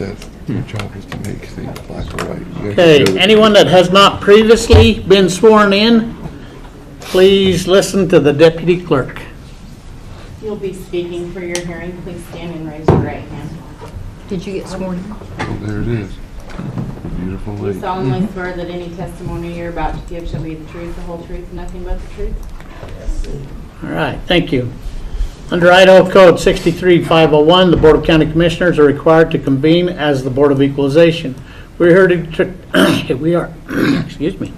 Seth, your job is to make things black or white. Okay, anyone that has not previously been sworn in, please listen to the deputy clerk. You'll be speaking for your hearing. Please stand and raise your right hand. Did you get sworn in? Oh, there it is. Beautiful You lady. solemnly swear that any testimony you're about to give shall be the truth, the whole truth, and nothing but the truth? All right, thank you. Under Idaho Code 63501, the Board of County Commissioners are required to convene as the Board of Equalization. We're here to excuse me.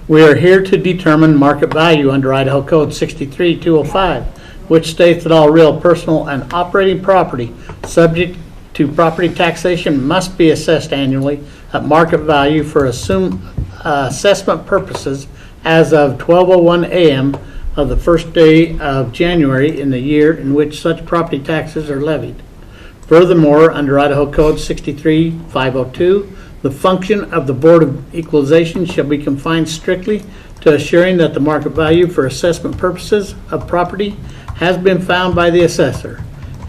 We are here to determine market value under Idaho Code 63205, which states that all real, personal, and operating property subject to property taxation must be assessed annually at market value for assessment purposes as of 12:01 a.m. of the first day of January in the year in which such property taxes are levied. Furthermore, under Idaho Code 63502, the function of the Board of Equalization shall be confined strictly to assuring that the market value for assessment purposes of property has been found by the assessor,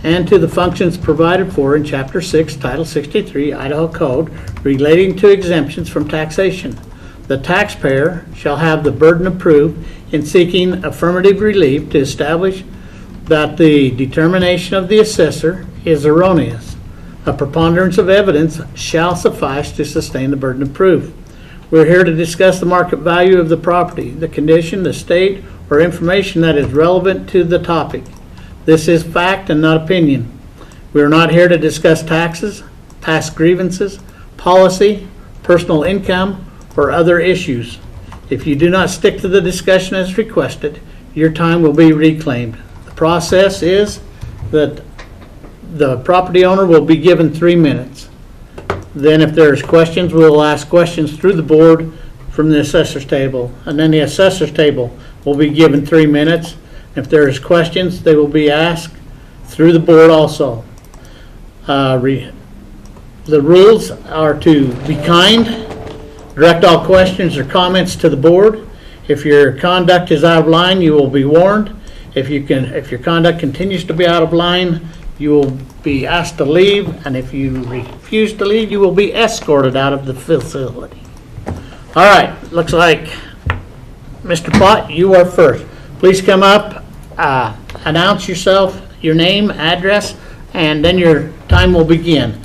and to the functions provided for in Chapter 6, Title 63, Idaho Code, relating to exemptions from taxation. The taxpayer shall have the burden of proof in seeking affirmative relief to establish that the determination of the assessor is erroneous. A preponderance of evidence shall suffice to sustain the burden of proof. We're here to discuss the market value of the property, the condition, the state, or information that is relevant to the topic. This is fact and not opinion. We are not here to discuss taxes, past grievances, policy, personal income, or other issues. If you do not stick to the discussion as requested, your time will be reclaimed. The process is that the property owner will be given 3 minutes. Then if there's questions, we'll ask questions through the board from the assessor's table. And then the assessor's table will be given 3 minutes. If there's questions, they will be asked through the board also. The rules are to be kind, direct all questions or comments to the board. If your conduct is out of line, you will be warned. If your conduct continues to be out of line, you will be asked to leave, and if you refuse to leave, you will be escorted out of the facility. All right, looks like Mr. Plott, you are first. Please come up, announce yourself, your name, address, and then your time will begin.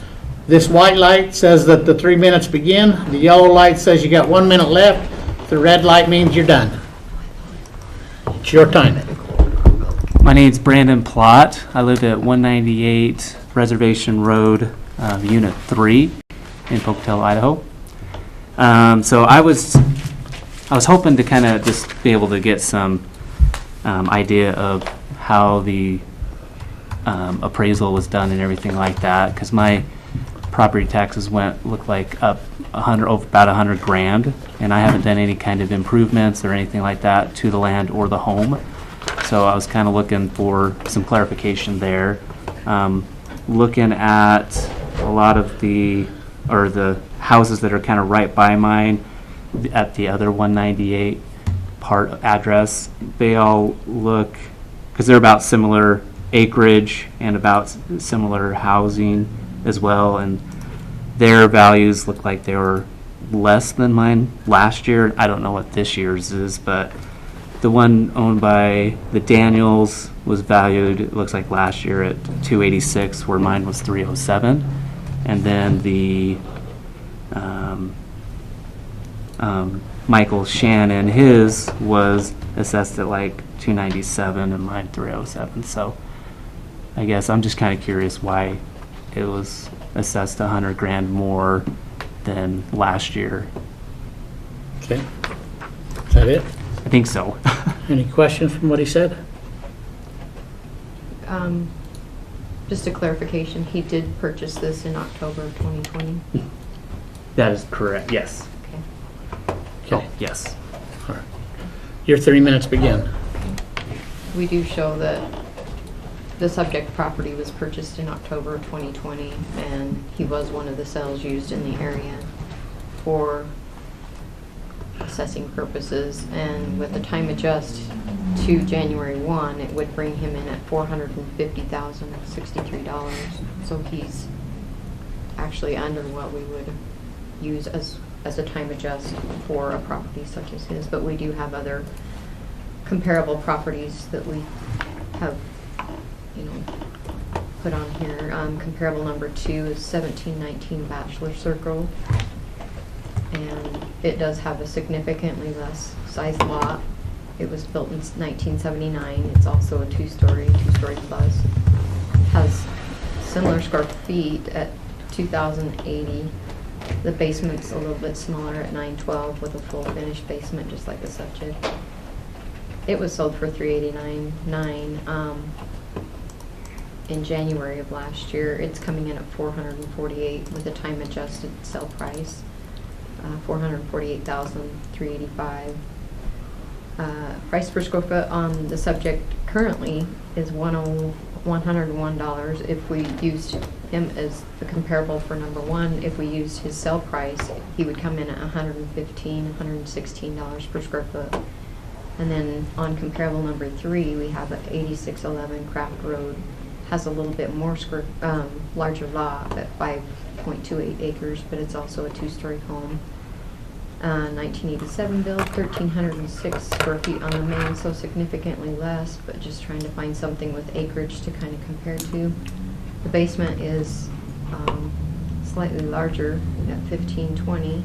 This white light says that the 3 minutes begin. The yellow light says you got 1 minute left. The red light means you're done. It's your time. My name's Brandon Plott. I live at 198 Reservation Road, Unit 3 in Pocatello, Idaho. So I was hoping to kind of just be able to get some idea of how the appraisal was done and everything like that, because my property taxes looked like up about 100 grand, and I haven't done any kind of improvements or anything like that to the land or the home. So I was kind of looking for some clarification there. Looking at a lot of the houses that are kind of right by mine at the other 198 part address, they all look, because they're about similar acreage and about similar housing as well, and their values look like they were less than mine last year. I don't know what this year's is, but the one owned by the Daniels was valued, it looks like last year, at $286, where mine was $307. And then the Michael Shannon, his was assessed at like $297 and mine $307. So I guess I'm just kind of curious why it was assessed 100 grand more than last year. Okay. Is that it? I think so. Any questions from what he said? Just a clarification, he did purchase this in October of 2020? That is correct, yes. Okay. Okay. Yes. All right. Your 3 minutes begin. We do show that the subject property was purchased in October of 2020, and he was one of the cells used in the area for assessing purposes, and with the time adjust to January 1, it would bring him in at $450,063. So he's actually under what we would use as a time adjust for a property such as his, but we do have other comparable properties that we have, put on here. Comparable number 2 is 1719 Bachelor Circle, and it does have a significantly less sized lot. It was built in 1979. It's also a two-story plus. Has similar square feet at 2,080. The basement's a little bit smaller at 912 with a full finished basement, just like the subject. It was sold for $389.9 in January of last year. It's coming in at $448 with a time adjusted sale price, $448,385. Price per square foot on the subject currently is $101. If we used him as the comparable for number 1, if we used his sale price, he would come in at $116 per square foot. And then on comparable number 3, we have 8611 Craft Road. Has a little bit more larger lot at 5.28 acres, but it's also a two-story home. 1987 build, 1,306 square feet on the main, so significantly less, but just trying to find something with acreage to kind of compare to. The basement is slightly larger at 1,520.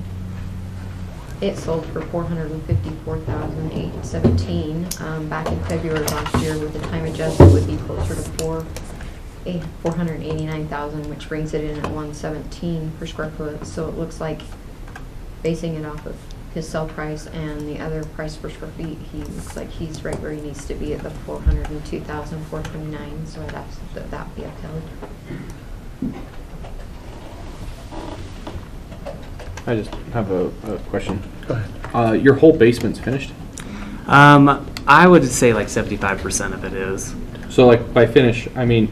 It sold for $454,817 back in February last year. With the time adjusted, would be closer to $489,000, which brings it in at $117 per square foot. So it looks like, basing it off of his sell price and the other price per square feet, he looks like he's right where he needs to be at the $402,429. So I'd ask that that be upheld. I just have a question. Go ahead. Your whole basement's finished? I would say like 75% of it is. So like by finish, I mean,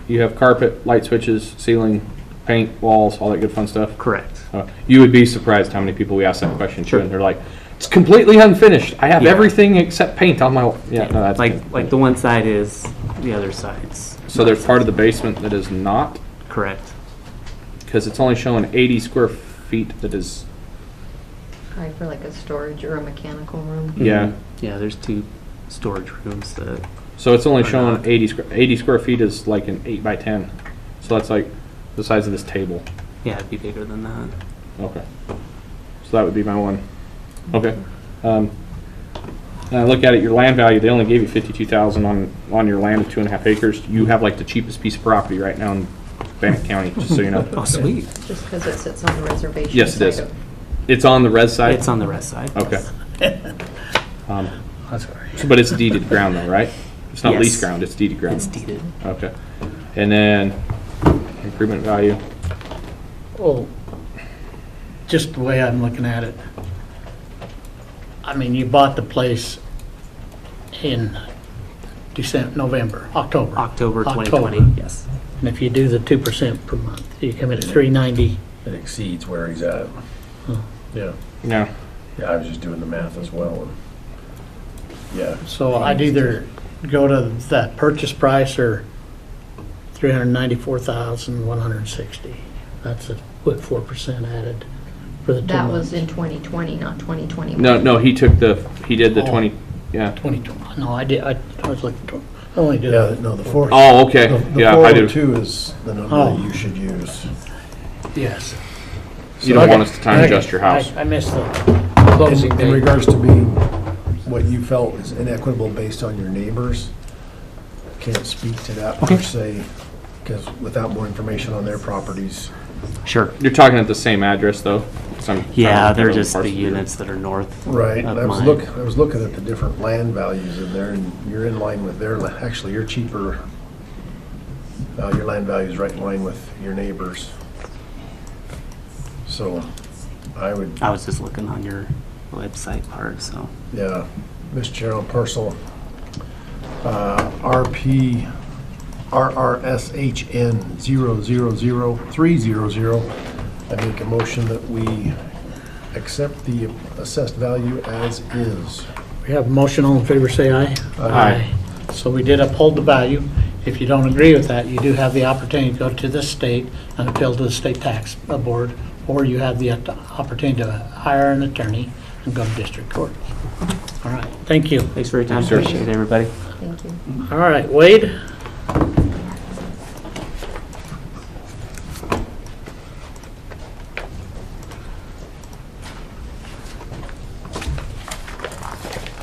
you have carpet, light switches, ceiling, paint, walls, all that good fun stuff? Correct. You would be surprised how many people we ask that question Sure. to, and they're like, it's completely unfinished. I have Yeah. everything except paint on my wall. Yeah, no, that's good. like the one side is, the other side's. So there's part of the basement that is not, Correct. because it's only showing 80 square feet that is, Probably for like a storage or a mechanical room. yeah. Yeah, there's 2 storage rooms that. So it's only Or showing not. 80 square feet is like an 8 by 10. So that's like the size of this table. Yeah, it'd be bigger than that. Okay. So that would be my one. Okay. And I look at it, your land value, they only gave you $52,000 on your land of 2.5 acres. You have like the cheapest piece of property right now in Bannock County, just so you know. Oh, sweet. Just because it sits on the reservation. Yes, it is. side of- It's on the res side? It's on the rest side. Okay. That's all right. But it's deeded ground though, right? It's not Yes. leased ground, it's deeded ground. It's deeded. Okay. And then improvement value, Well, just the way I'm looking at it, I mean, you bought the place in October. October 2020, October. yes. And if you do the 2% per month, you come in at 390. It exceeds where he's at. Yeah, no. yeah, I was just doing the math as well. And yeah. So I'd either go to that purchase price or 394,160. That's with 4% added for the 2 That months. was in 2020, not 2021. No, he did the Oh. 20, yeah. 2020. No, I was looking, I only did. Yeah, no, the four. Oh, okay. The Yeah, I do. 402 is the number Oh. that you should use. Yes. You don't want us to time adjust your house. I missed the closing In date. regards to being what you felt is inequitable based on your neighbors, can't speak to that per se, because without more information on their properties. Sure. You're talking at the same address though? 'Cause I'm trying to Yeah, look they're at just the parcel here. units that are north. Right, of and I was mine. looking at the different land values in there, and you're in line with their, actually, you're cheaper. Your land value is right in line with your neighbors. So, I would, I was just looking on your website part, so. yeah, Mr. Chair, on parcel, RRSHN 000300, I make a motion that we accept the assessed value as is. We have a motion, all in favor, say aye. Aye. So we did uphold the value. If you don't agree with that, you do have the opportunity to go to the state and appeal to the state tax board, or you have the opportunity to hire an attorney and go to district court. All right, thank you. Thanks for your time. Yes, sir. Appreciate it, everybody. Thank you. All right, Wade?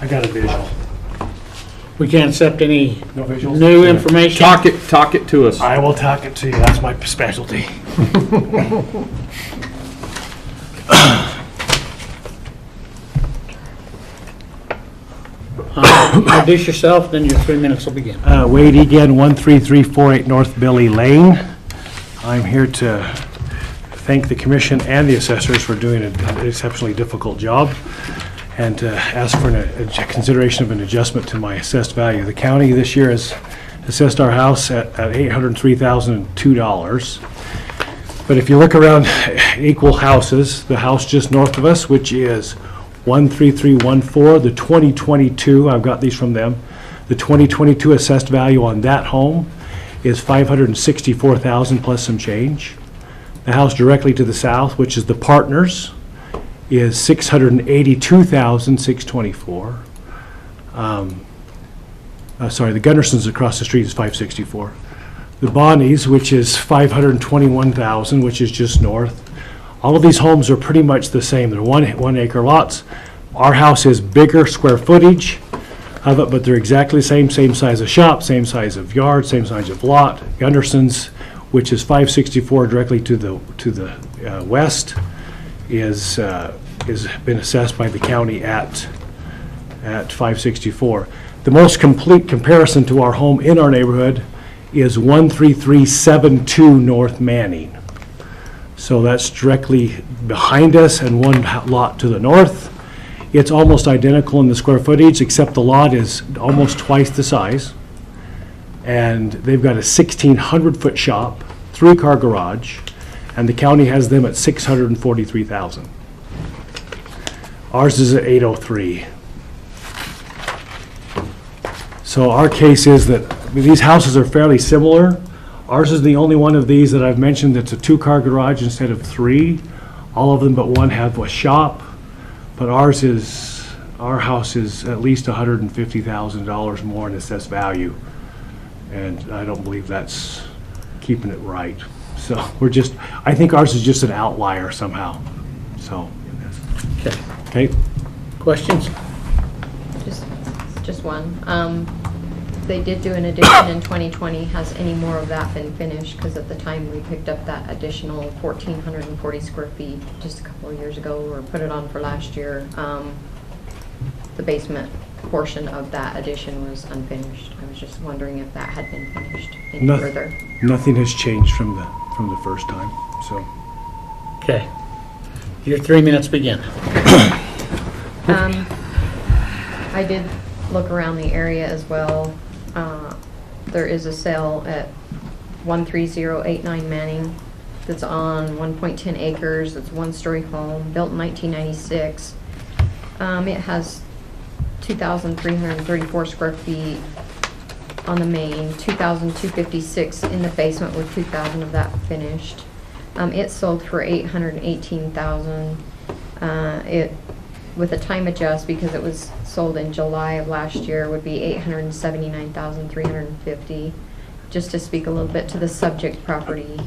I got a visual. We can't accept any No visuals? new information? Talk it to us. I will talk it to you. That's my specialty. Introduce yourself, then your 3 minutes will begin. Wade Egan, 13348 North Billy Lane. I'm here to thank the commission and the assessors for doing an exceptionally difficult job and to ask for a consideration of an adjustment to my assessed value. The county this year has assessed our house at $803,002. But if you look around equal houses, the house just north of us, which is 13314, the 2022, I've got these from them, the 2022 assessed value on that home is $564,000 plus some change. The house directly to the south, which is the Partners, is $682,624. Sorry, the Gunnarsons across the street is $564. The Bonnies, which is $521,000, which is just north. All of these homes are pretty much the same. They're one acre lots. Our house is bigger square footage of it, but they're exactly the same size of shop, same size of yard, same size of lot. Gunderson's, which is 564 directly to the west, is been assessed by the county at 564. The most complete comparison to our home in our neighborhood is 13372 North Manning. So that's directly behind us and one lot to the north. It's almost identical in the square footage, except the lot is almost twice the size. And they've got a 1,600-foot shop, 3-car garage, and the county has them at $643,000. Ours is at $803,000. So our case is that these houses are fairly similar. Ours is the only one of these that I've mentioned that's a 2-car garage instead of 3. All of them but one have a shop. But our house is at least $150,000 more in assessed value. And I don't believe that's keeping it right. So I think ours is just an outlier somehow. So, okay. Questions? Just one. They did do an addition in 2020. Has any more of that been finished? Because at the time we picked up that additional 1,440 square feet just a couple of years ago, or put it on for last year. The basement portion of that addition was unfinished. I was just wondering if that had been finished any further. Nothing has changed from the first time. So. Okay. Your 3 minutes begin. I did look around the area as well. There is a sale at 13089 Manning that's on 1.10 acres. It's a 1-story home, built in 1996. It has 2,334 square feet on the main, 2,256 in the basement with 2,000 of that finished. It sold for $818,000. It, with a time adjust, because it was sold in July of last year, would be $879,350. Just to speak a little bit to the subject property,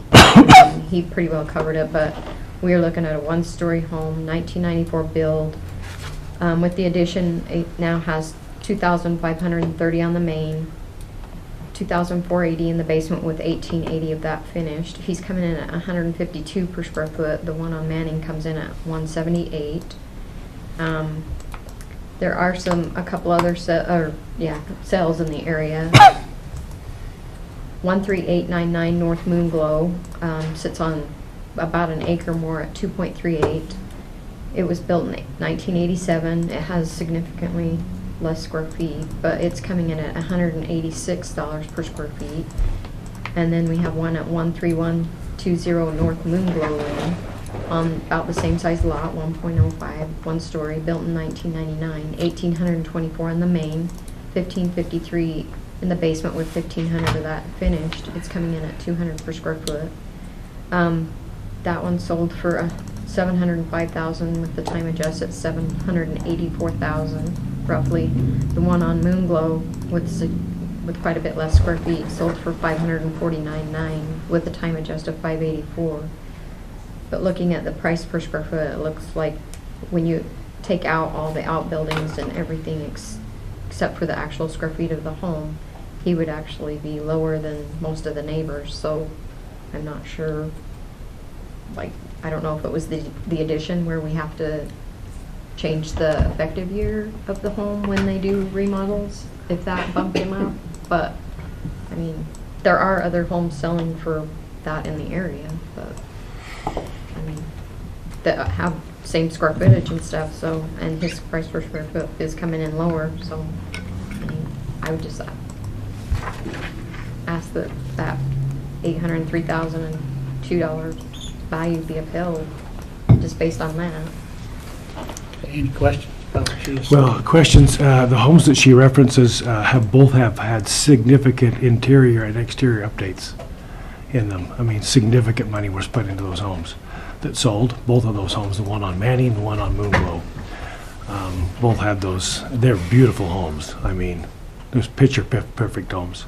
he pretty well covered it, but we are looking at a 1-story home, 1994 build. With the addition, it now has 2,530 on the main, 2,480 in the basement with 1,880 of that finished. He's coming in at 152 per square foot. The one on Manning comes in at 178. There are a couple other sales in the area. 13899 North Moonglow sits on about an acre more at 2.38. It was built in 1987. It has significantly less square feet, but it's coming in at $186 per square feet. And then we have one at 13120 North Moonglow Lane on about the same size lot, 1.05, 1-story, built in 1999, 1,824 on the main, 1,553 in the basement with 1,500 of that finished. It's coming in at 200 per square foot. That one sold for 705,000 with the time adjust at 784,000 roughly. The one on Moonglow with quite a bit less square feet sold for 549,900 with the time adjust of 584. But looking at the price per square foot, it looks like when you take out all the outbuildings and everything except for the actual square feet of the home, he would actually be lower than most of the neighbors. So I'm not sure, like, I don't know if it was the addition where we have to change the effective year of the home when they do remodels, if that bumped him up. But, I mean, there are other homes selling for that in the area, but, I mean, that have same square footage and stuff, so, and his price per square foot is coming in lower, so, I mean, I would just ask that $803,002 value be upheld, just based on that. Any questions? Well, questions, the homes that she references have had significant interior and exterior updates in them. I mean, significant money was put into those homes that sold, both of those homes, the one on Manning, the one on Moonglow. Both had those, they're beautiful homes. I mean, there's perfect homes.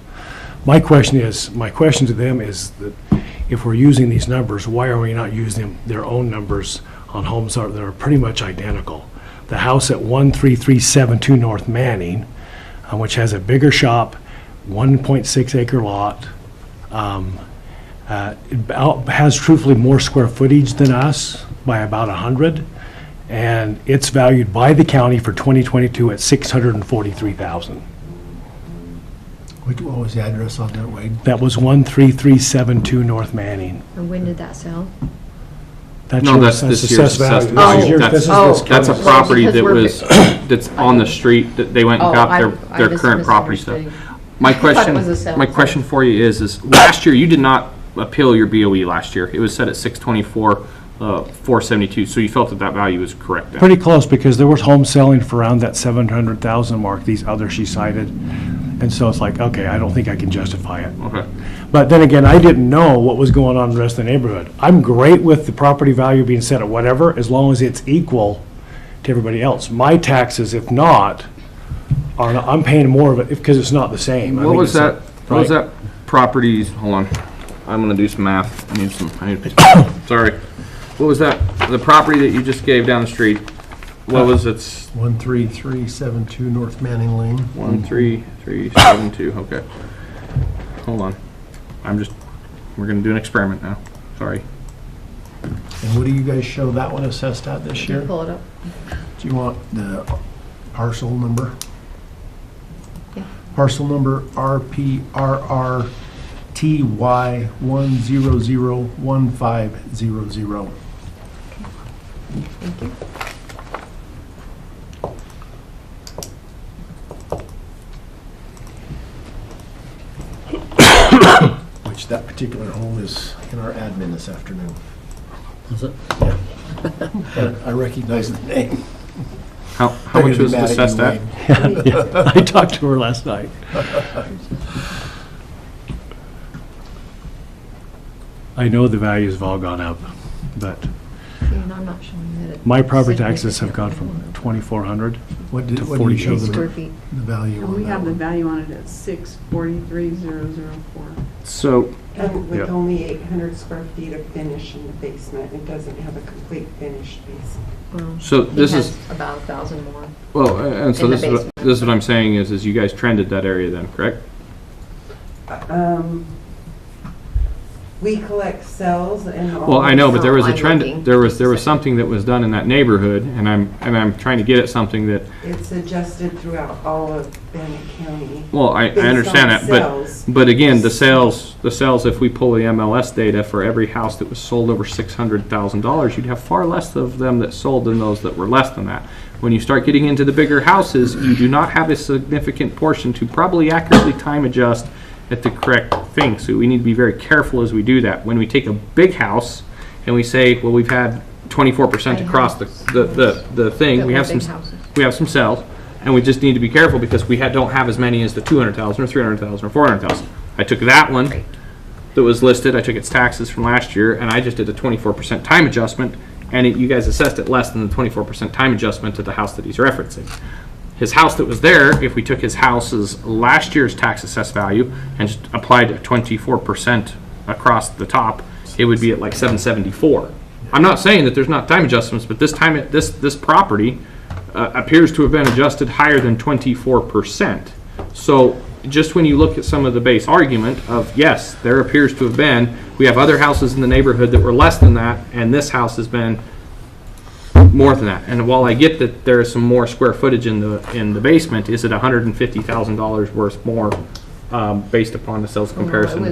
My question to them is that if we're using these numbers, why are we not using their own numbers on homes that are pretty much identical? The house at 13372 North Manning, which has a bigger shop, 1.6 acre lot, has truthfully more square footage than us by about 100, and it's valued by the county for 2022 at $643,000. What was the address on that, Wade? That was 13372 North Manning. And when did that sell? No, that's this year's assessed value. That's a property that was, that's on the street, that they went and got their current property stuff. My question for you is last year, you did not appeal your BOE last year. It was set at 624, 472, so you felt that value was correct then? Pretty close, because there was homes selling for around that 700,000 mark, these others she cited. And so it's like, okay, I don't think I can justify it. Okay. But then again, I didn't know what was going on in the rest of the neighborhood. I'm great with the property value being set at whatever, as long as it's equal to everybody else. My taxes, if not, I'm paying more of it because it's not the same. What was that property, hold on, I'm gonna do some math. Sorry. What was that, the property that you just gave down the street? What was its? 13372 North Manning Lane. 13372, okay. Hold on. We're gonna do an experiment now. Sorry. And what do you guys show that one assessed at this year? Pull it up. Do you want the parcel number? Yeah. Parcel number RPRRTY1001500. Thank you. Which that particular home is in our admin this afternoon. Is it? I recognize the name. How much was it assessed at? Yeah, I talked to her last night. I know the values have all gone up, but And I'm not showing that. my property taxes have gone from 2,400 What to do you show 40,000. Square the feet. value on We that have the one? value on it at 643,004. So, And with Yep. only 800 square feet of finish in the basement, it doesn't have a complete finished basement. Well, So he this has is- about 1,000 more. well, and so In the this is what I'm saying is you guys trended that area then, correct? We collect cells and all. Well, I know, but there was a I'm trend, looking. there was something that was done in that neighborhood, and I'm trying to get at something that, It's adjusted throughout all of Bannock County. well, I Based understand on that, but, sales. but again, the sales, if we pull the MLS data for every house that was sold over $600,000, you'd have far less of them that sold than those that were less than that. When you start getting into the bigger houses, you do not have a significant portion to probably accurately time adjust at the correct thing. So we need to be very careful as we do that. When we take a big house and we say, well, we've had 24% across the thing, we have some sales. And we just need to be careful because we don't have as many as the 200,000 or 300,000 or 400,000. I took that one that was listed, I took its taxes from last year, and I just did a 24% time adjustment, and you guys assessed it less than the 24% time adjustment to the house that he's referencing. His house that was there, if we took his house's last year's tax assessed value and just applied a 24% across the top, it would be at like 774. I'm not saying that there's not time adjustments, but this property appears to have been adjusted higher than 24%. So just when you look at some of the base argument of, yes, there appears to have been, we have other houses in the neighborhood that were less than that, and this house has been more than that. And while I get that there is some more square footage in the basement, is it $150,000 worth more based upon the sales comparison?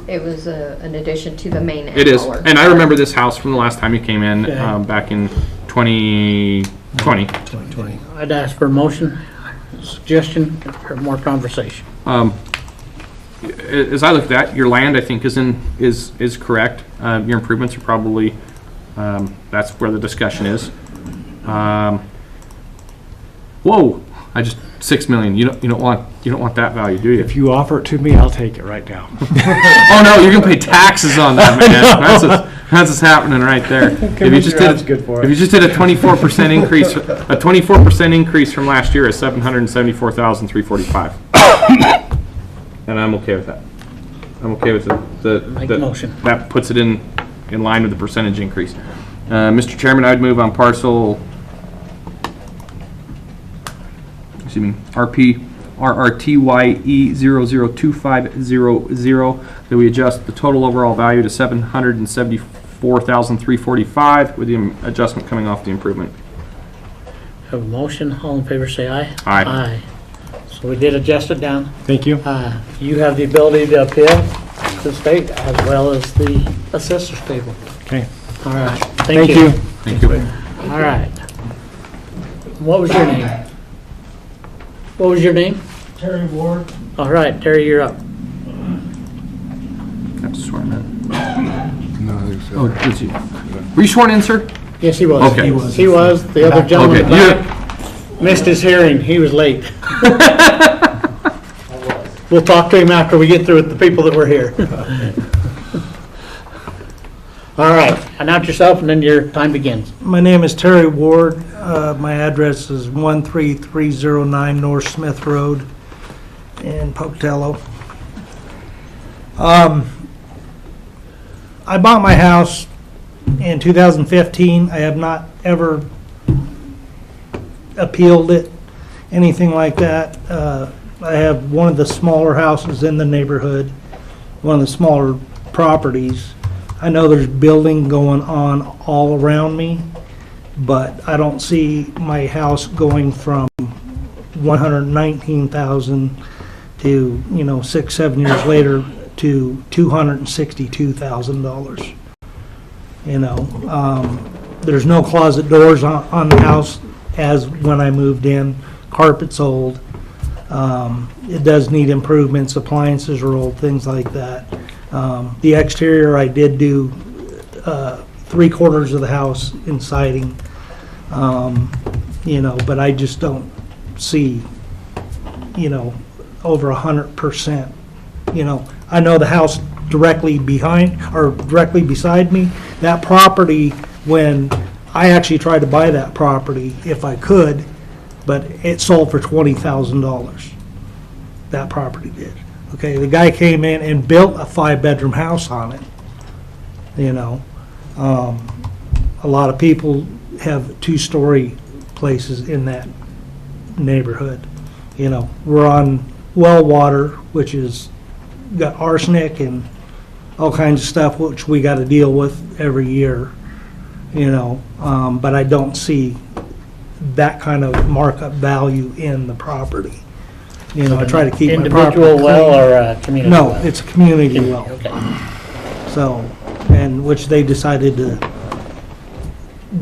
It was an addition to the main. It is, and I remember this house from the last time you came in, back in 2020. 2020. I'd ask for a motion, suggestion, or more conversation. As I look at that, your land, I think, is correct. Your improvements are probably, that's where the discussion is. Whoa, $6 million. You don't want that value, do you? If you offer it to me, I'll take it right now. Oh no, you're gonna pay taxes on that, man. That's what's happening right there. If you just did a 24% increase, a 24% increase from last year is $774,345, and I'm okay with that. I'm okay with Make the motion. That puts it in line with the percentage increase. Mr. Chairman, I'd move on parcel. RRTYE002500 that we adjust the total overall value to $774,345 with the adjustment coming off the improvement. Have a motion, all in favor say aye. Aye. Aye. So we did adjust it down. Thank you. You have the ability to appeal to the state as well as the assessor's table. Okay. All right, Thank you. Thank you. All right. What was your name? What was your name? Terry Ward. All right, Terry, you're up. Have to swear him in. No, I think so. Oh, did you? Were you sworn in, sir? Yes, he was. Okay. He was. The other gentleman in the Okay. back missed his hearing. He was late. We'll talk to him after we get through with the people that were here. All right, announce yourself and then your time begins. My name is Terry Ward. My address is 13309 North Smith Road in Pocatello. I bought my house in 2015. I have not ever appealed it, anything like that. I have one of the smaller houses in the neighborhood, one of the smaller properties. I know there's building going on all around me, but I don't see my house going from $119,000 to, 6-7 years later to $262,000. There's no closet doors on the house as when I moved in. Carpet's old. It does need improvements. Appliances are old, things like that. The exterior, I did do 3/4 of the house in siding, but I just don't see, over 100%. I know the house directly behind or directly beside me, that property, when I actually tried to buy that property if I could, but it sold for $20,000. That property did. Okay, the guy came in and built a 5-bedroom house on it. A lot of people have 2-story places in that neighborhood. We're on well water, which is got arsenic and all kinds of stuff, which we got to deal with every year. But I don't see that kind of markup value in the property. I try to keep my property Individual well clean. or a community No, well? it's a community well. Okay. So, and which they decided to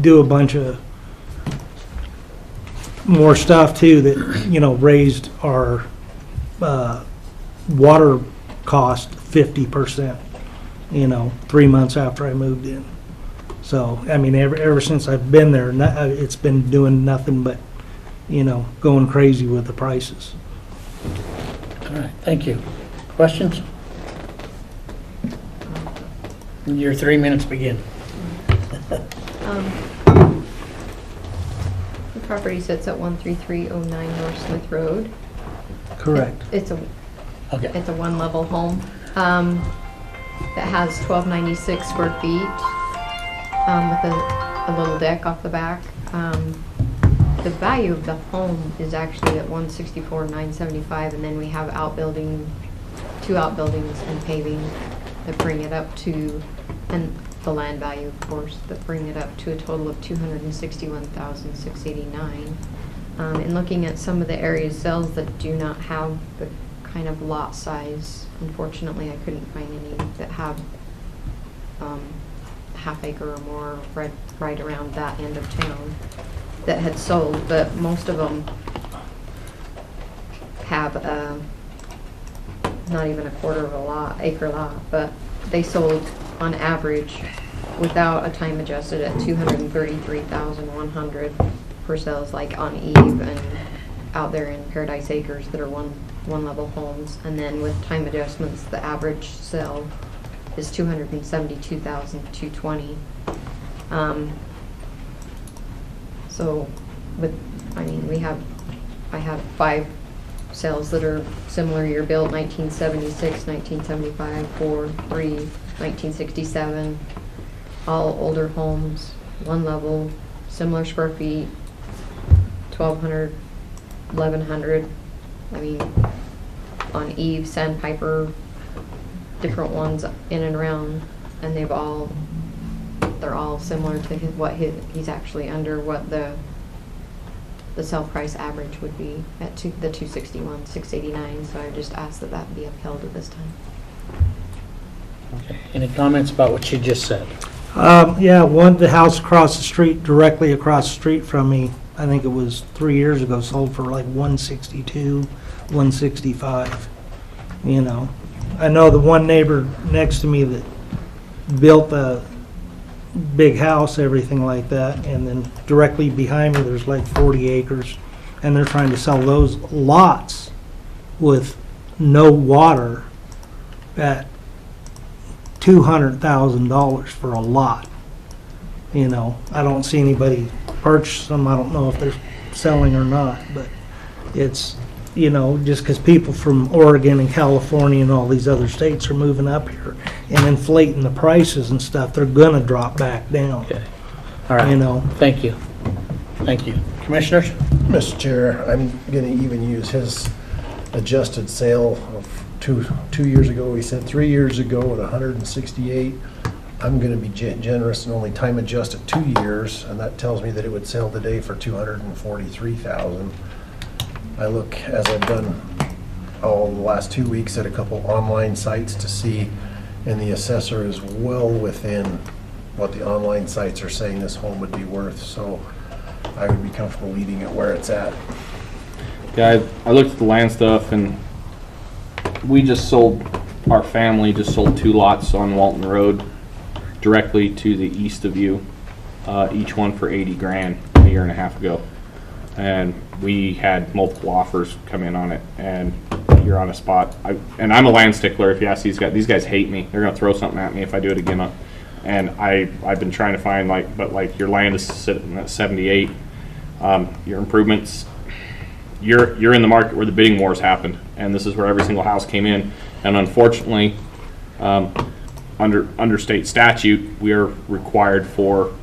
do a bunch of more stuff too that, raised our water cost 50%, 3 months after I moved in. So, ever since I've been there, it's been doing nothing but going crazy with the prices. All right, thank you. Questions? Your 3 minutes begin. The property sits at 13309 North Smith Road. Correct. It's a Okay. one-level home that has 1,296 square feet with a little deck off the back. The value of the home is actually at 164,975, and then we have two outbuildings and paving that bring it up to, and the land value, of course, that bring it up to a total of 261,689. And looking at some of the area sales that do not have the kind of lot size, unfortunately, I couldn't find any that have half acre or more right around that end of town that had sold, but most of them have not even a quarter of acre lot, but they sold on average without a time adjusted at 233,100 for sales, like on Eve and out there in Paradise Acres that are one level homes, and then with time adjustments the average sale is 272,220. So I have 5 sales that are similar year built, 1976, 1975, 4, 3, 1967, all older homes, one level, similar square feet, 1,200, 1,100. I mean, on Eve, Sandpiper, different ones in and around, and they're all similar to what he's actually under what the sale price average would be at the 261,689. So I just asked that be upheld at this time. Okay. Any comments about what you just said? Yeah, the house across the street, directly across the street from me, I think it was 3 years ago, sold for like 162, 165. I know the one neighbor next to me that built a big house, everything like that, and then directly behind me there's like 40 acres, and they're trying to sell those lots with no water at $200,000 for a lot. I don't see anybody purchase them. I don't know if they're selling or not, but it's, just because people from Oregon and California and all these other states are moving up here and inflating the prices and stuff, they're gonna drop back down. Okay. All right. Thank you. Thank you. Commissioners? Mr. Chair, I'm going to even use his adjusted sale of two years ago. He said 3 years ago at 168. I'm going to be generous and only time adjust at 2 years, and that tells me that it would sell today for $243,000. I look, as I've done all the last 2 weeks, at a couple online sites to see, and the assessor is well within what the online sites are saying this home would be worth. So I would be comfortable leaving it where it's at. Yeah, I looked at the land stuff, and our family just sold 2 lots on Walton Road directly to the east of you, each one for 80 grand a year and a half ago. And we had multiple offers come in on it, and you're on a spot. And I'm a land stickler. If you ask these guys hate me. They're gonna throw something at me if I do it again. And I've been trying to find but your land is sitting at 78. Your improvements, you're in the market where the bidding wars happened, and this is where every single house came in. And unfortunately, under state statute, we are required for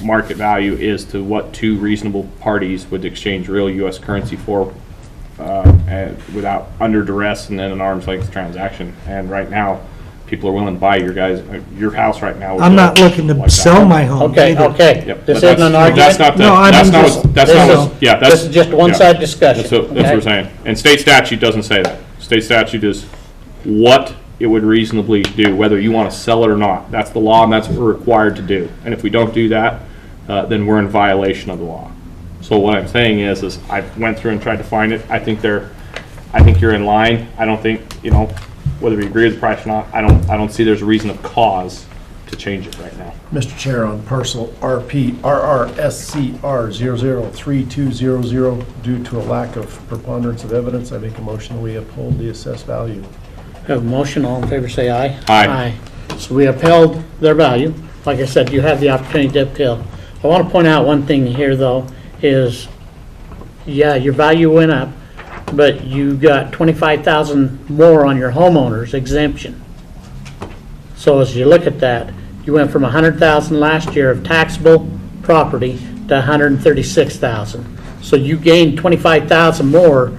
market value is to what 2 reasonable parties would exchange real U.S. currency for, and without under duress and then an arm's length transaction. And right now, people are willing to buy your house right now. I'm not looking to sell my home either. Okay. Yep, This but isn't an that's argument. not This is just one-side discussion. That's what we're saying. And state statute doesn't say that. State statute is what it would reasonably do, whether you want to sell it or not. That's the law, and that's what we're required to do. And if we don't do that, then we're in violation of the law. So what I'm saying is I went through and tried to find it. I think you're in line. I don't think, whether we agree with the price or not, I don't see there's a reason of cause to change it right now. Mr. Chair, on parcel RP RRSCR 003200, due to a lack of preponderance of evidence, I make a motion that we uphold the assessed value. Have a motion, all in favor say aye. Aye. So we upheld their value. Like I said, you have the opportunity to appeal. I want to point out one thing here, though, is, yeah, your value went up, but you got 25,000 more on your homeowner's exemption. So as you look at that, you went from 100,000 last year of taxable property to 136,000. So you gained 25,000 more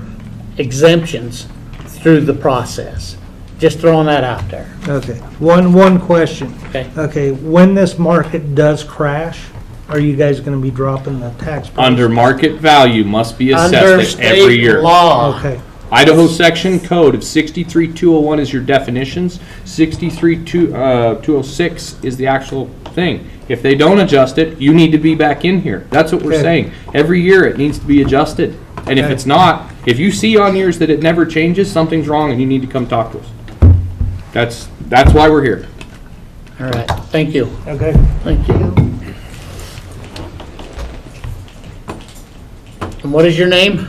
exemptions through the process. Just throwing that out there. Okay, one question. Okay. Okay, when this market does crash, are you guys gonna be dropping the tax? price? Under market value must be Under assessed every state year. law. Okay, Idaho section code of 63201 is your definitions. 63206 is the actual thing. If they don't adjust it, you need to be back in here. That's what we're Okay. saying. Every year it needs to be adjusted. And if Okay. it's not, if you see on yours that it never changes, something's wrong and you need to come talk to us. That's why we're here. All right, thank you. okay. Thank you. And what is your name?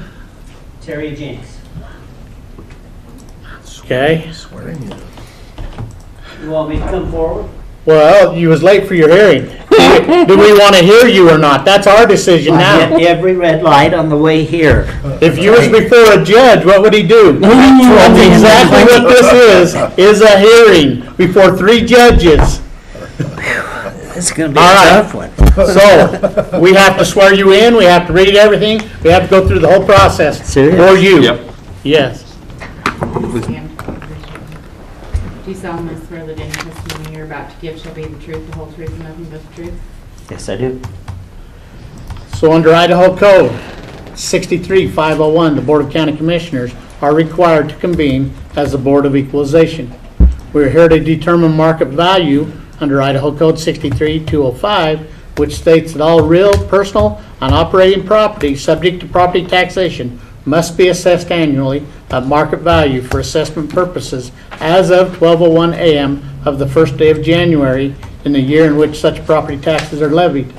Terry Jenks. Okay. Swearing you. You want me to come forward? Well, you was late for your hearing. Do we want to hear you or not? That's our decision I hit now. every red light on the way here. If you was before a judge, what would he do? That's exactly what this is a hearing before 3 judges. It's gonna be All a right. tough one. So, we have to swear you in, we have to read everything, we have to go through the whole process Serious? for you. Yep. Yes. Stand. Do you solemnly swear that any testimony you're about to give shall be the truth, the whole truth, and nothing but the truth? Yes, I do. So under Idaho Code 63501, the Board of County Commissioners are required to convene as the Board of Equalization. We're here to determine market value under Idaho Code 63205, which states that all real, personal, and operating property subject to property taxation must be assessed annually at market value for assessment purposes as of 12:01 a.m. of the first day of January in the year in which such property taxes are levied.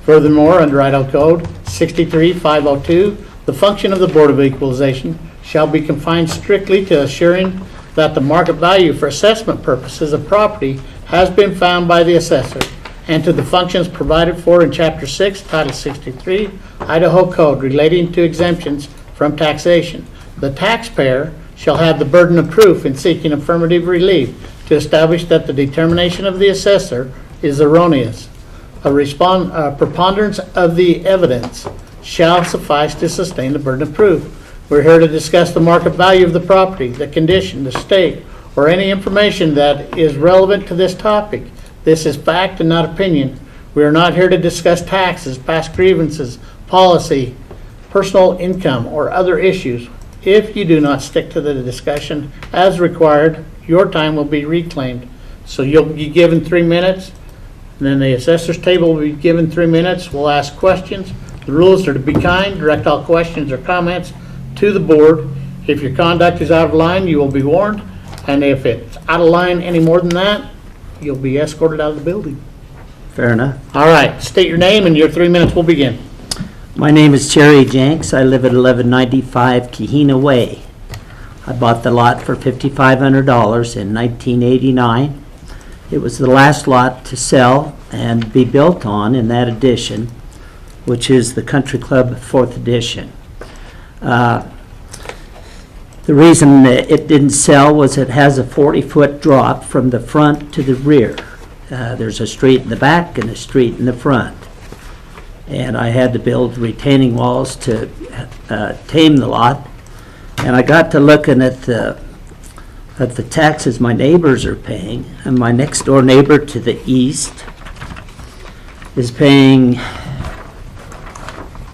Furthermore, under Idaho Code 63502, the function of the Board of Equalization shall be confined strictly to assuring that the market value for assessment purposes of property has been found by the assessor, and to the functions provided for in Chapter 6, Title 63, Idaho Code relating to exemptions from taxation. The taxpayer shall have the burden of proof in seeking affirmative relief to establish that the determination of the assessor is erroneous. A preponderance of the evidence shall suffice to sustain the burden of proof. We're here to discuss the market value of the property, the condition, the state, or any information that is relevant to this topic. This is fact and not opinion. We are not here to discuss taxes, past grievances, policy, personal income, or other issues. If you do not stick to the discussion as required, your time will be reclaimed. So you'll be given 3 minutes, and then the assessor's table will be given 3 minutes. We'll ask questions. The rules are to be kind, direct all questions or comments to the board. If your conduct is out of line, you will be warned, and if it's out of line any more than that, you'll be escorted out of the building. Fair enough. All right, state your name and your 3 minutes will begin. My name is Terry Jenks. I live at 1195 Kahina Way. I bought the lot for $5,500 in 1989. It was the last lot to sell and be built on in that addition, which is the Country Club 4th Edition. The reason that it didn't sell was it has a 40-foot drop from the front to the rear. There's a street in the back and a street in the front. And I had to build retaining walls to tame the lot. And I got to looking at the taxes my neighbors are paying, and my next door neighbor to the east is paying,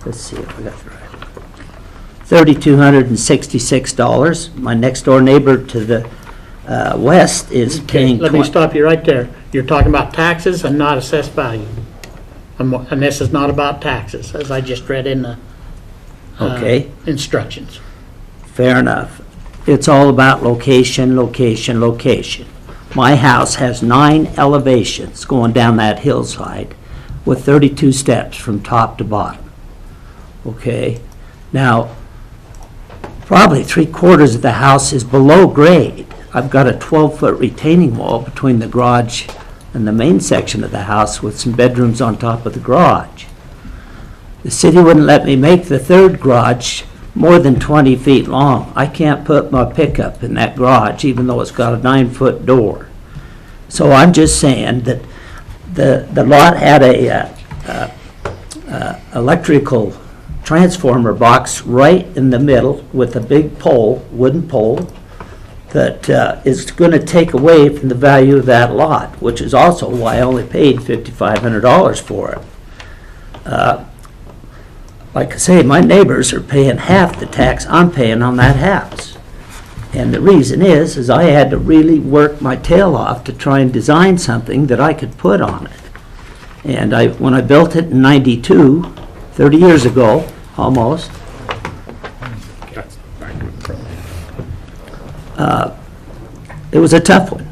let's see if I got the right, $3,266. My next door neighbor to the west is paying. Let me stop you right there. You're talking about taxes and not assessed value. And this is not about taxes, as I just read in the Okay. instructions. Fair enough. It's all about location, location, location. My house has 9 elevations going down that hillside with 32 steps from top to bottom. Okay? Now, probably 3/4 of the house is below grade. I've got a 12-foot retaining wall between the garage and the main section of the house with some bedrooms on top of the garage. The city wouldn't let me make the third garage more than 20 feet long. I can't put my pickup in that garage, even though it's got a 9-foot door. So I'm just saying that the lot had a electrical transformer box right in the middle with a big pole, wooden pole, that is going to take away from the value of that lot, which is also why I only paid $5,500 for it. Like I say, my neighbors are paying half the tax I'm paying on that house. And the reason is I had to really work my tail off to try and design something that I could put on it. And when I built it in '92, 30 years ago, almost, it was a tough one.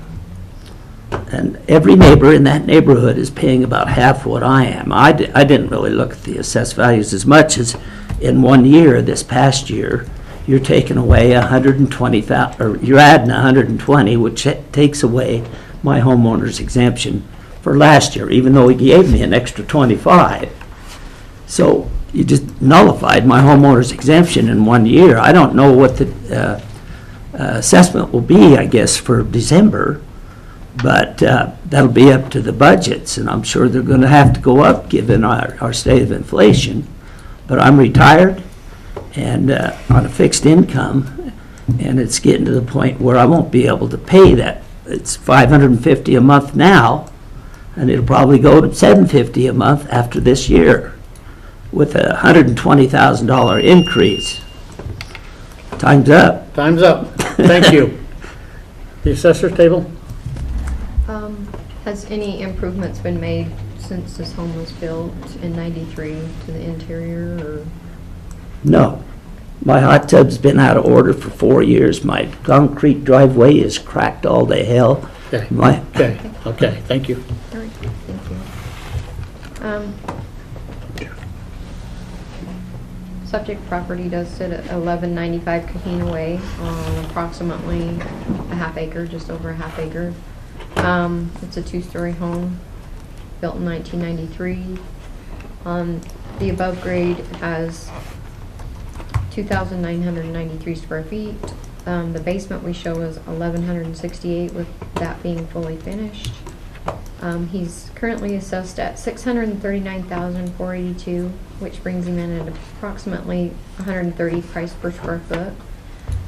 And every neighbor in that neighborhood is paying about half what I am. I didn't really look at the assessed values as much as in 1 year, this past year, you're taking away 120,000, or you're adding 120, which takes away my homeowner's exemption for last year, even though he gave me an extra 25. So you just nullified my homeowner's exemption in 1 year. I don't know what the assessment will be, I guess, for December, but that'll be up to the budgets, and I'm sure they're going to have to go up given our state of inflation. But I'm retired and on a fixed income, and it's getting to the point where I won't be able to pay that. It's $550 a month now, and it'll probably go to $750 a month after this year with a $120,000 increase. Time's up. Time's up. Thank you. The assessor's table? Has any improvements been made since this home was built in '93 to the interior, or? No. My hot tub's been out of order for 4 years. My concrete driveway is cracked all to hell. Okay. Okay, thank you. All right, thank you. Subject property does sit at 1195 Kahina Way on approximately a half acre, just over a half acre. It's a 2-story home built in 1993. The above grade has 2,993 square feet. The basement we show is 1,168, with that being fully finished. He's currently assessed at $639,482, which brings him in at approximately 130 price per square foot.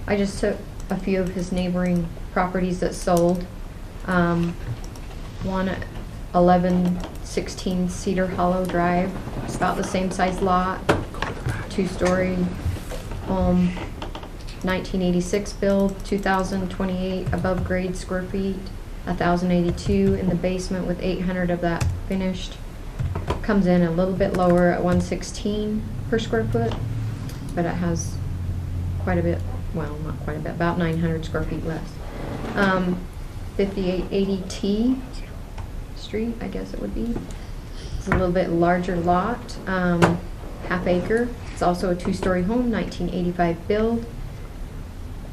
I just took a few of his neighboring properties that sold. One at 1116 Cedar Hollow Drive. It's about the same size lot, 2-story home, 1986 build, 2,028 above grade square feet, 1,082 in the basement with 800 of that finished. Comes in a little bit lower at 116 per square foot, but it has quite a bit, well, not quite a bit, about 900 square feet less. 5880 T Street, I guess it would be. It's a little bit larger lot, half acre. It's also a 2-story home, 1985 build,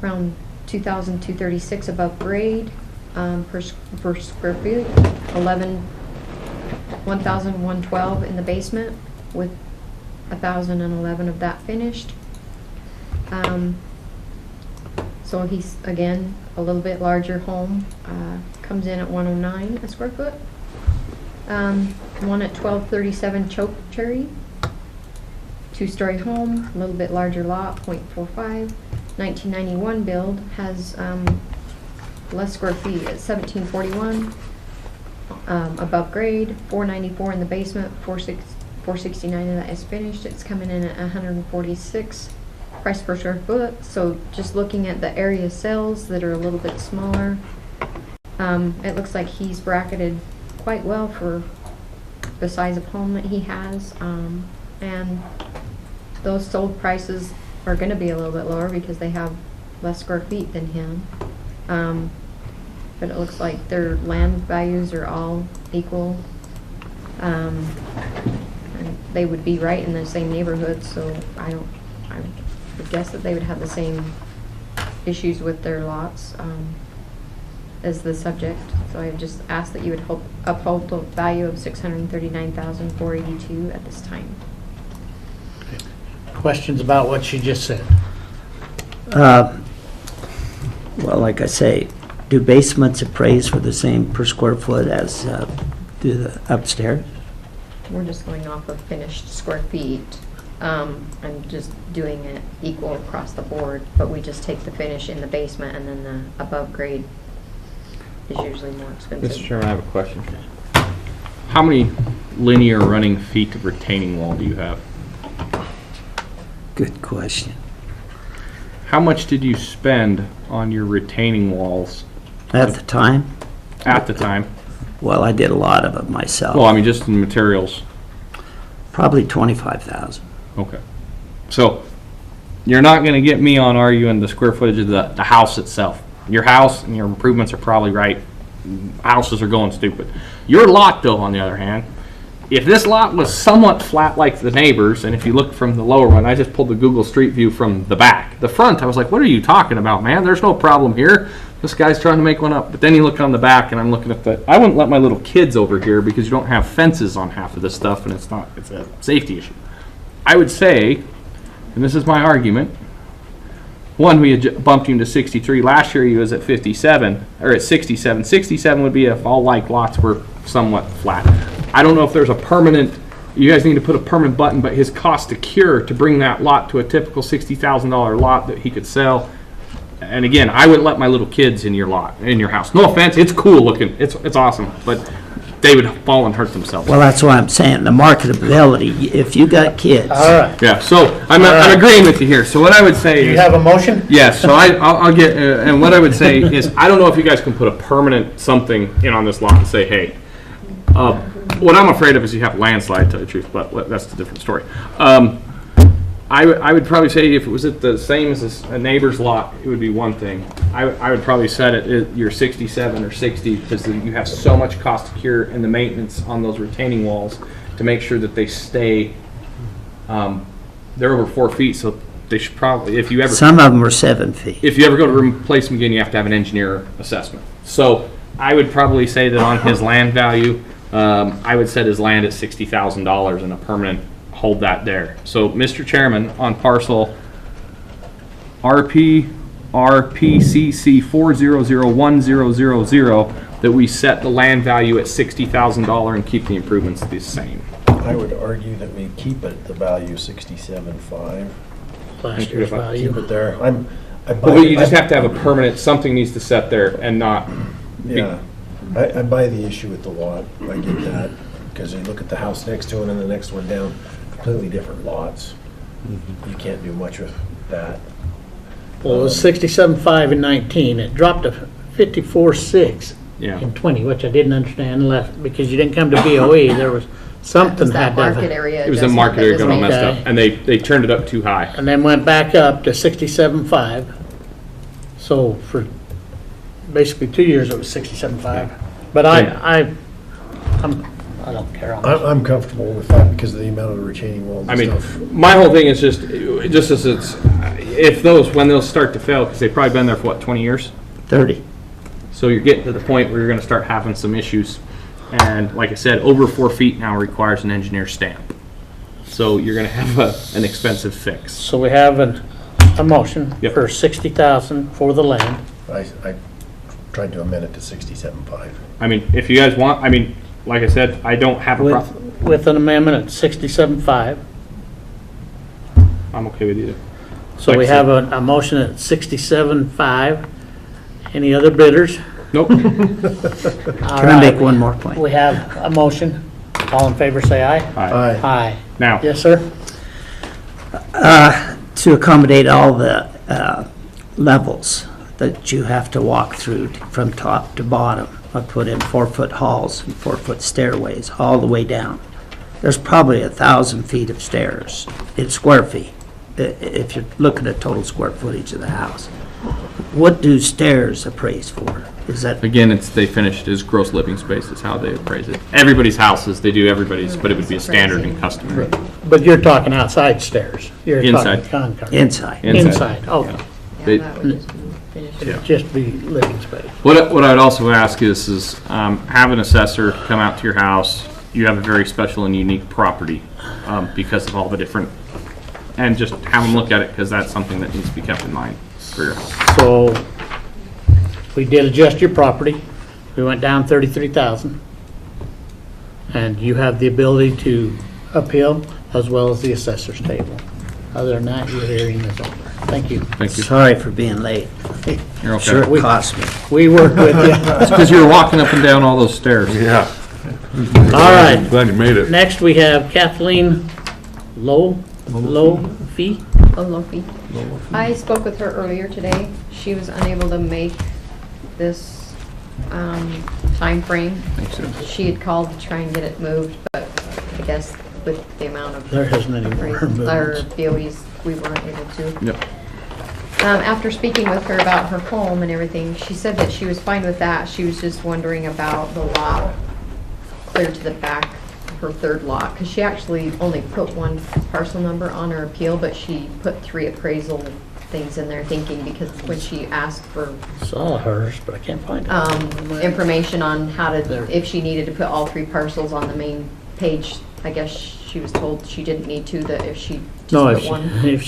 around 2,236 above grade per square feet, 1,112 in the basement with 1,011 of that finished. So he's, again, a little bit larger home, comes in at 109 a square foot. One at 1237 Choke Cherry, 2-story home, a little bit larger lot, 0.45. 1991 build, has less square feet at 1,741 above grade, 494 in the basement, 469 of that is finished. It's coming in at 146 price per square foot. So just looking at the area sales that are a little bit smaller, it looks like he's bracketed quite well for the size of home that he has, and those sold prices are going to be a little bit lower because they have less square feet than him. But but it looks like their land values are all equal. And they would be right in the same neighborhood, so I would guess that they would have the same issues with their lots as the subject. So I would just ask that you would uphold the value of $639,482 at this time. Questions about what she just said? Well, like I say, do basements appraise for the same per square foot as do the upstairs? We're just going off of finished square feet. I'm just doing it equal across the board, but we just take the finish in the basement, and then the above grade is usually more expensive. Mr. Chairman, I have a question. How many linear running feet of retaining wall do you have? Good question. How much did you spend on your retaining walls At the time, at the time? well, I did a lot of it myself. Well, I mean, just in materials. Probably 25,000. Okay. So you're not going to get me on arguing the square footage of the house itself. Your house and your improvements are probably right. Houses are going stupid. Your lot, though, on the other hand, if this lot was somewhat flat like the neighbors, and if you look from the lower one, I just pulled the Google Street View from the back. The front, I was like, what are you talking about, man? There's no problem here. This guy's trying to make one up. But then you look on the back, and I'm looking at the... I wouldn't let my little kids over here because you don't have fences on half of this stuff, and it's a safety issue. I would say, and this is my argument, one, we had bumped him to 63. Last year he was at 57, or at 67. 67 would be if all like lots were somewhat flat. I don't know if there's a permanent, you guys need to put a permanent button, but his cost to cure to bring that lot to a typical $60,000 lot that he could sell. And again, I wouldn't let my little kids in your lot, in your house. No offense, it's cool looking, it's awesome, but they would fall and hurt themselves. Well, that's why I'm saying the marketability, if you got kids. All right. Yeah, so I'm agreeing with you here. So what I would say Do you is, have a motion? yes, so I'll get, and what I would say is, I don't know if you guys can put a permanent something in on this lot and say, hey, what I'm afraid of is you have a landslide, to tell you the truth, but that's a different story. I would probably say if it was at the same as a neighbor's lot, it would be one thing. I would probably set it at your 67 or 60 because you have so much cost to cure and the maintenance on those retaining walls to make sure that they stay, they're over 4 feet, so they should probably, if you ever... Some of them are 7 feet. If you ever go to replace them again, you have to have an engineer assessment. So I would probably say that on his land value, I would set his land at $60,000 and a permanent hold that there. So, Mr. Chairman, on parcel RPCC 4001000, that we set the land value at $60,000 and keep the improvements the same. I would argue that we keep it at the value 67.5. Last year's Keep value. it there. Well, you just have to have a permanent, something needs to set there and not... Yeah, I buy the issue with the lot. I get that. Because you look at the house next to it and the next one down, completely different lots. You can't do much with that. Well, it was 67.5 in 19. It dropped to 54.6 Yeah. in 20, which I didn't understand unless, because you didn't come to BOE. There was something That had to market have, area. It was a adjustment market that area was got all made. messed Okay. up, and they turned it up too high. and then went back up to 67.5. So for basically 2 years, it was 67.5. But I don't care. I'm comfortable with that because of the amount of the retaining walls I and mean, stuff. my whole thing is just as it's, when those start to fail, because they've probably been there for what, 20 years? 30. So you're getting to the point where you're going to start having some issues. And like I said, over 4 feet now requires an engineer stamp. So you're going to have an expensive fix. So we have a motion Yep. for 60,000 for the land. I tried to amend it to 67.5. I mean, if you guys want, I mean, like I said, I don't have a problem. With an amendment at 67.5. I'm okay with either. So Like we I said- have a motion at 67.5. Any other bidders? Nope. Can I make one more point? We have a motion. All in favor, say aye. Aye. Aye. Now, Yes, sir? To accommodate all the levels that you have to walk through from top to bottom, I put in 4-foot halls and 4-foot stairways all the way down. There's probably 1,000 feet of stairs in square feet, if you're looking at total square footage of the house. What do stairs appraise for? Is that, Again, they finished as gross living space is how they appraise it. Everybody's houses, they do everybody's, but it would be a standard and customary. But you're talking outside stairs? You're Inside. talking concrete? inside? Inside, okay. They- Yeah, that would just be finished. It'd just be living space. What I'd also ask is have an assessor come out to your house. You have a very special and unique property because of all the different, and just have them look at it because that's something that needs to be kept in mind for your house. So we did adjust your property. We went down 33,000. And you have the ability to appeal as well as the assessor's table. Other than that, your hearing is over. Thank you. Thank you. Sorry for being late. You're okay. Sure it cost me. We worked with you. It's because you were walking up and down all those stairs. Yeah. All right. Glad you made it. Next, we have Kathleen Low Fee. Oh, Lofi. I spoke with her earlier today. She was unable to make this time frame. Thanks, Sue. She had called to try and get it moved, but I guess with the amount of There isn't any more our movements. BOEs, we weren't able to. Yep. After speaking with her about her home and everything, she said that she was fine with that. She was just wondering about the lot clear to the back, her third lot, because she actually only put one parcel number on her appeal, but she put 3 appraisal things in there thinking, because when she asked for Saw hers, but I can't find it. information on how There. to, if she needed to put all 3 parcels on the main page, I guess she was told she didn't need to, that if she No, just put one.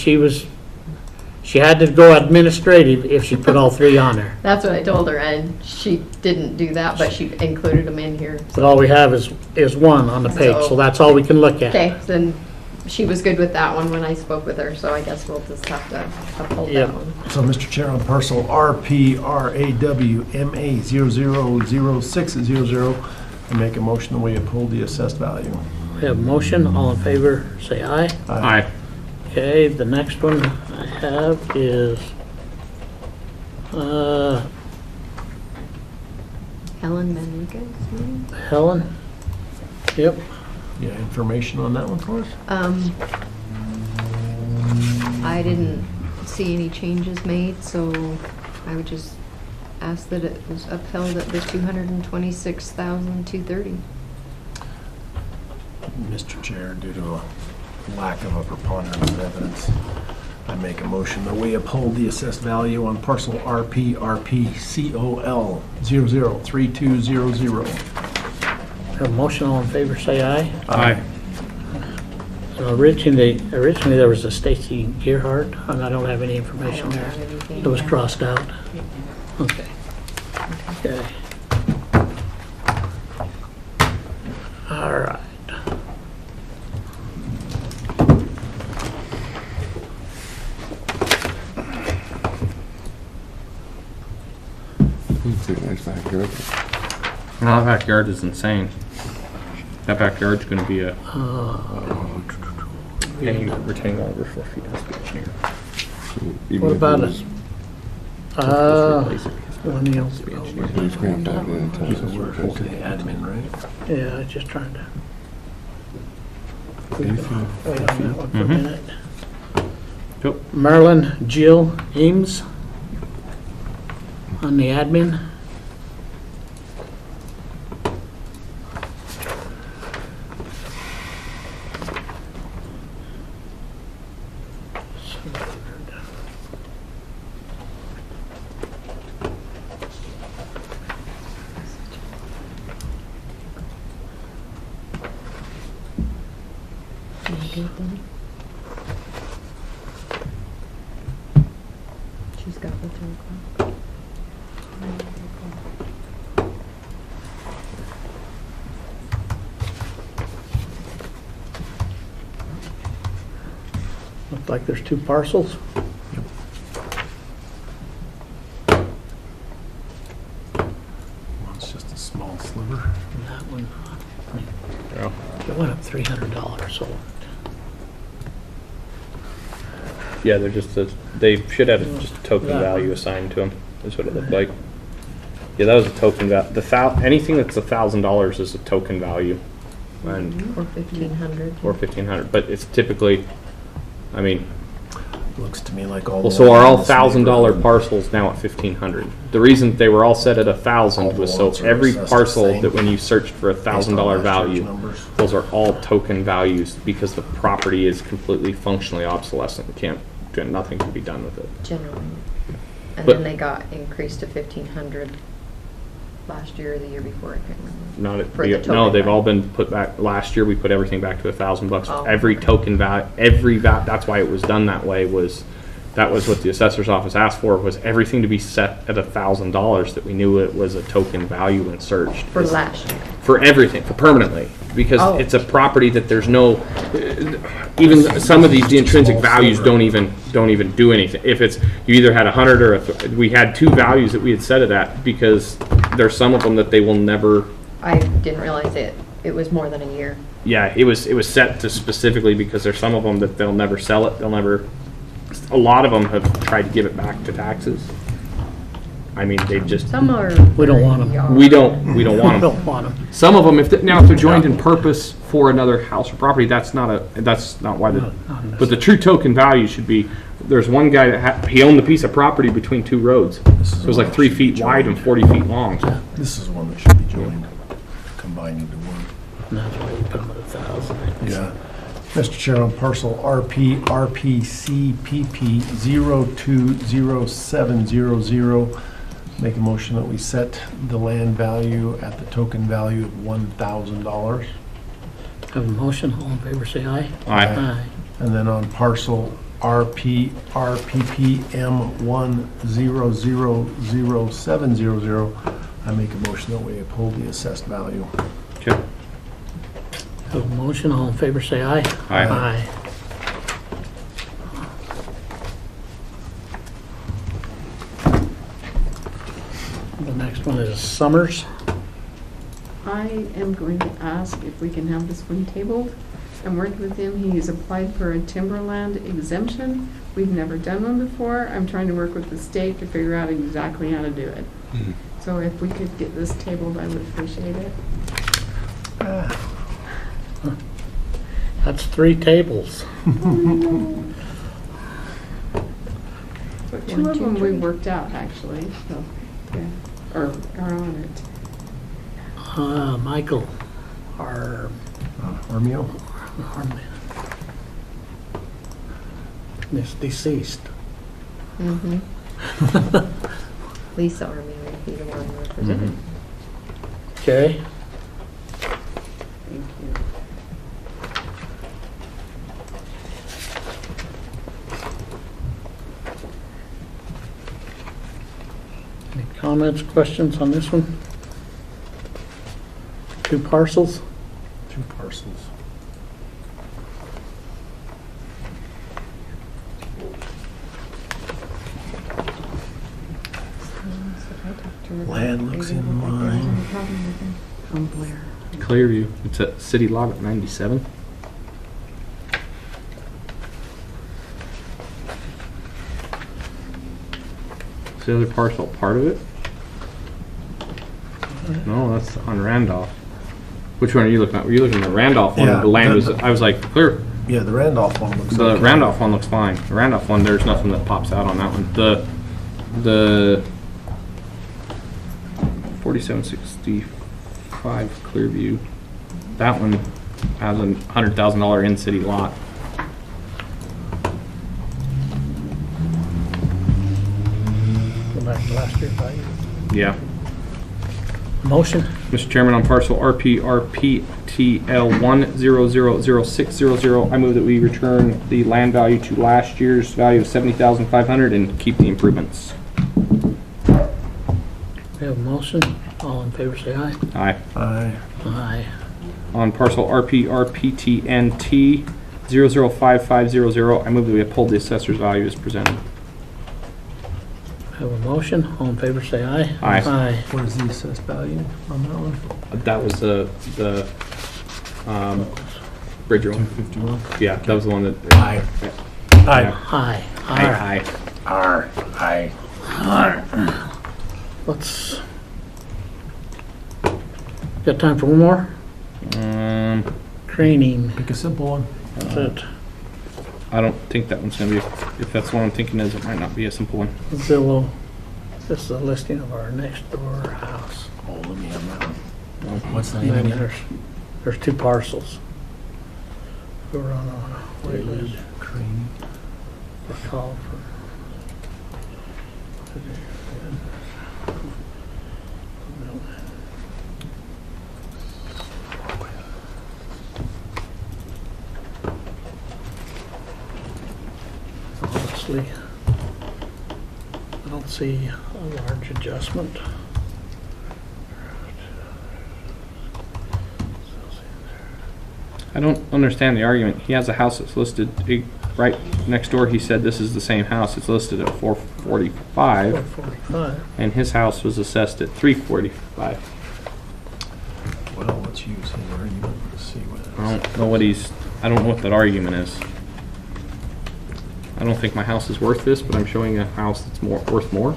she had to go administrative if she put all 3 on there. That's what I told her, and she didn't do that, but she included them in here. But all we have is 1 on the page, so that's all we can look at. Okay, then she was good with that one when I spoke with her, so I guess we'll just have to uphold Yep. that one. So, Mr. Chair, on parcel RPRAWMA000600, I make a motion that we uphold the assessed value. We have a motion, all in favor, say aye. Aye. Okay, the next one I have is, Helen Manriquez, maybe? Helen. Yep, Yeah, information on that one for us? I didn't see any changes made, so I would just ask that it was upheld at the 226,230. Mr. Chair, due to a lack of a preponderance of evidence, I make a motion that we uphold the assessed value on parcel RPRPCOL 003200. have a motion, all in favor, say aye. Aye. Originally there was a Stacy Gearhart, and I don't have any I information don't there. have anything. It was there. crossed out. Okay. Okay. All right. It's a nice backyard. No, that backyard is insane. That backyard's gonna be a retaining wall over 4 feet. Has to be engineered. Even What if about it it? was- One else. we scrapped that and then So we're to the admin, right? Yeah, I was just trying to Anything- wait on that one for a Mhm. minute. Yep. Marilyn Jill Ames on the admin. You good then? She's got the 3 o'clock. Looks like there's 2 parcels. It's just a small sliver. And that one, Yeah. it went up $300, so Yeah, they're just they should have just a token Yeah. value assigned to them. Is what it looked like. Yeah, that was a token value. Anything that's $1,000 is a token value, and Or 1,500. or 1,500. But it's typically, I mean, Looks to me like all. Well, the so are all ones in this $1,000 neighborhood- parcels now at 1,500? The reason they were all set at All 1,000 the was so lots are every assessed the parcel same that when you searched for based on $1,000 last year's value, numbers. those are all token values because the property is completely functionally obsolescent. Nothing can be done with it. Generally. And But- then they got increased to 1,500 last year or the year before, I can't remember. Not For the no, token they've all value. been put back. Last year, we put everything back to $1,000. Oh, Every okay. token value, that's why it was done that way. That was what the assessor's office asked for, was everything to be set at $1,000 that we knew it was a token value when searched. For last year. For everything, for permanently, because Oh. it's a property that there's no, even some of the intrinsic values don't even do anything. If it's, you either had 100 or we had two values that we had set it at, because there's some of them that they will never. I didn't realize it was more than a year. Yeah, it was set to specifically because there's some of them that they'll never sell it. A lot of them have tried to give it back to taxes. I mean, they just. Some are. We don't want 'em. very We don't want We them. don't want them. Some of them, if they're joined in purpose for another house or property, that's not why but the true token value should be, there's one guy that he owned the piece of property between two roads. So it was like 3 feet wide and 40 feet long. This is one that should be joined, combined into one. And that's why we put them at 1,000. Yeah. Mr. Chairman, parcel RP RPCPP 020700. Make a motion that we set the land value at the token value of $1,000. Have a motion, all in favor, say aye. Aye. And then on parcel RPPM 10000700, I make a motion that we uphold the assessed value. Okay. Have a motion, all in favor, say aye. Aye. Aye. The next one is Summers. I am going to ask if we can have this one tabled. I'm working with him. He's applied for a timberland exemption. We've never done one before. I'm trying to work with the state to figure out exactly how to do it. So if we could get this tabled, I would appreciate it. That's 3 tables. But 2 of them we worked out, actually, so, yeah, or are on it. Michael, our Armio? Miss deceased. Mm-hmm. Lisa Army would be the one representing. Okay. Thank you. Any comments, questions on this one? 2 parcels? 2 parcels. Land looks in mine. From Blair. Clearview. It's a city lot at 97. Is the other parcel part of it? No, that's on Randolph. Which one are you looking at? Were you looking at the Randolph one? Yeah, The land was, the- I was like, clear. Yeah, the Randolph one looks The okay. Randolph one looks fine. The Randolph one, there's nothing that pops out on that one. The 4765 Clearview, that one has a $100,000 in-city lot. Go back to last year's value. Yeah. Motion? Mr. Chairman, on parcel RPRPTL 1000600, I move that we return the land value to last year's value of $70,500 and keep the improvements. We have a motion. All in favor, say aye. Aye. Aye. Aye. On parcel RPRPTNT 005500, I move that we uphold the assessor's value as presented. Have a motion. All in favor, say aye. Aye. Aye. What is the assessed value on that one? That was the bridge roll. 251? Yeah, that was the one that. Aye. Aye. Aye. Aye. R. Aye. Let's, got time for one more? Aye. Craning. Pick a simple one. That's it. I don't think that one's gonna be, if that's what I'm thinking is, it might not be a simple one. Zillow, this is a listing of our next door house. Oh, let me have that one. What's the And then there's two parcels. We're on a wait list. For call for. Honestly, I don't see a large adjustment. I don't understand the argument. He has a house that's listed, right next door, he said this is the same house. It's listed at 445, 445. and his house was assessed at 345. Well, let's use his argument to see what I don't know what that argument is. I don't think my house is worth this, but I'm showing a house that's worth more.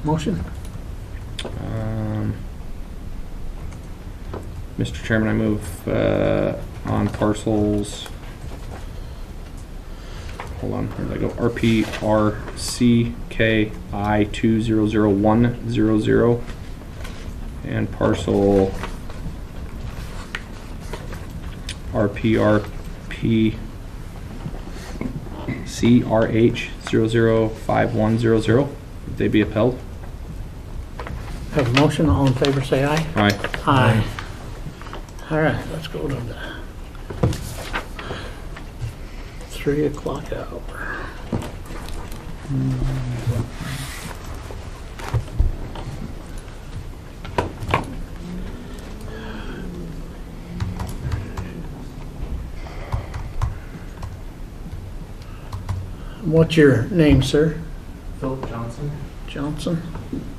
Motion? Mr. Chairman, I move on parcels. Hold on, where did I go? RPRCKI 200100 and parcel RPRP CRH 005100. Would they be upheld? Have a motion, all in favor say aye. Aye. Aye. All right, let's go to the 3 o'clock hour. What's your name, sir? Philip Johnson. Johnson?